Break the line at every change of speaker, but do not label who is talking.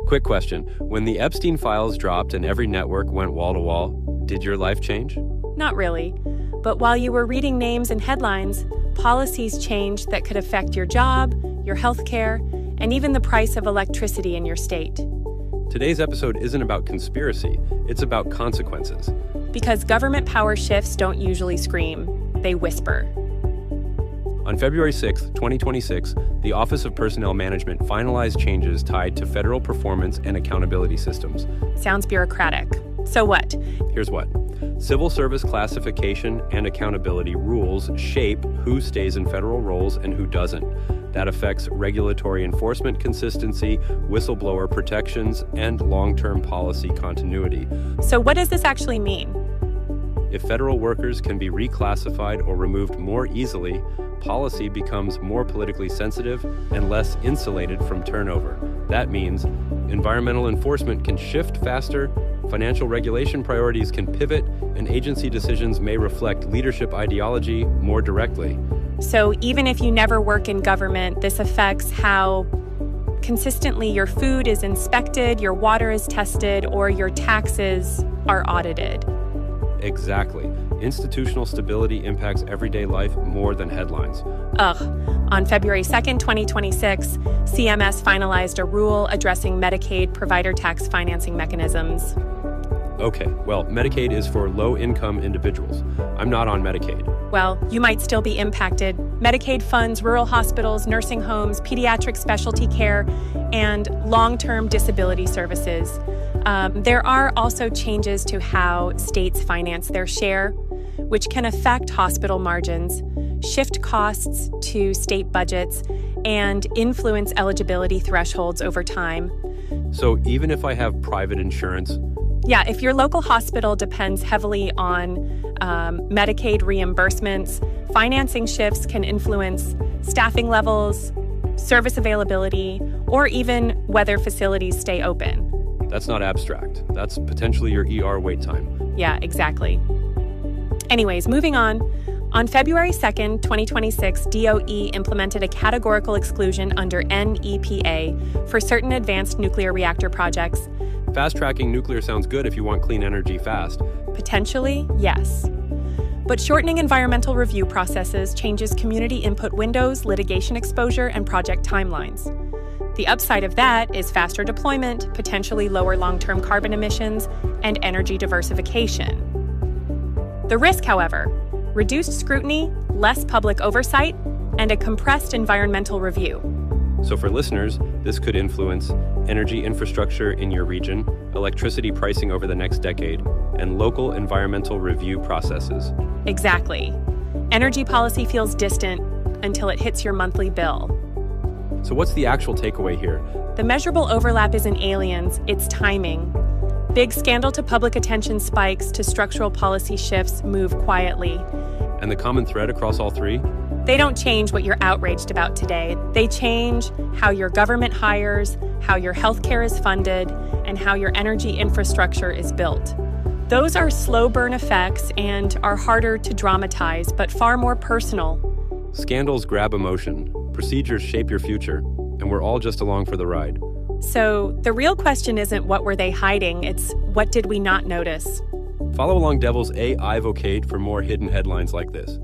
Quick question. When the Epstein files dropped and every network went wall to wall, did your life change?
Not really. But while you were reading names and headlines, policies changed that could affect your job, your health care, and even the price of electricity in your state.
Today's episode isn't about conspiracy, it's about consequences.
Because government power shifts don't usually scream, they whisper.
On February 6, 2026, the Office of Personnel Management finalized changes tied to federal performance and accountability systems.
Sounds bureaucratic. So what?
Here's what. Civil service classification and accountability rules shape who stays in federal roles and who doesn't. That affects regulatory enforcement consistency, whistleblower protections, and long-term policy continuity.
So what does this actually mean?
If federal workers can be reclassified or removed more easily, policy becomes more politically sensitive and less insulated from turnover. That means environmental enforcement can shift faster, financial regulation priorities can pivot, and agency decisions may reflect leadership ideology more directly.
So even if you never work in government, this affects how consistently your food is inspected, your water is tested, or your taxes are audited.
Exactly. Institutional stability impacts everyday life more than headlines.
On February 2nd, 2026, CMS finalized a rule addressing Medicaid provider tax financing mechanisms.
Okay, well, Medicaid is for low-income individuals. I'm not on Medicaid.
Well, you might still be impacted. Medicaid funds rural hospitals, nursing homes, pediatric specialty care, and long-term disability services. There are also changes to how states finance their share, which can affect hospital margins, shift costs to state budgets, and influence eligibility thresholds over time.
So even if I have private insurance?
Yeah, if your local hospital depends heavily on Medicaid reimbursements, financing shifts can influence staffing levels, service availability, or even whether facilities stay open.
That's not abstract. That's potentially your ER wait time.
Yeah, exactly. Anyways, moving on. On February 2nd, 2026, DOE implemented a categorical exclusion under NEPA for certain advanced nuclear reactor projects.
Fast-tracking nuclear sounds good if you want clean energy fast.
Potentially, yes. But shortening environmental review processes changes community input windows, litigation exposure, and project timelines. The upside of that is faster deployment, potentially lower long-term carbon emissions, and energy diversification. The risk, however, reduced scrutiny, less public oversight, and a compressed environmental review.
So for listeners, this could influence energy infrastructure in your region, electricity pricing over the next decade, and local environmental review processes.
Exactly. Energy policy feels distant until it hits your monthly bill.
So what's the actual takeaway here?
The measurable overlap isn't aliens, it's timing. Big scandal to public attention spikes to structural policy shifts move quietly.
And the common thread across all three?
They don't change what you're outraged about today. They change how your government hires, how your healthcare is funded, and how your energy infrastructure is built. Those are slow burn effects and are harder to dramatize, but far more personal.
Scandals grab emotion, procedures shape your future, and we're all just along for the ride.
So the real question isn't what were they hiding, it's what did we not notice?
Follow along Devil's AI Vocate for more hidden headlines like this.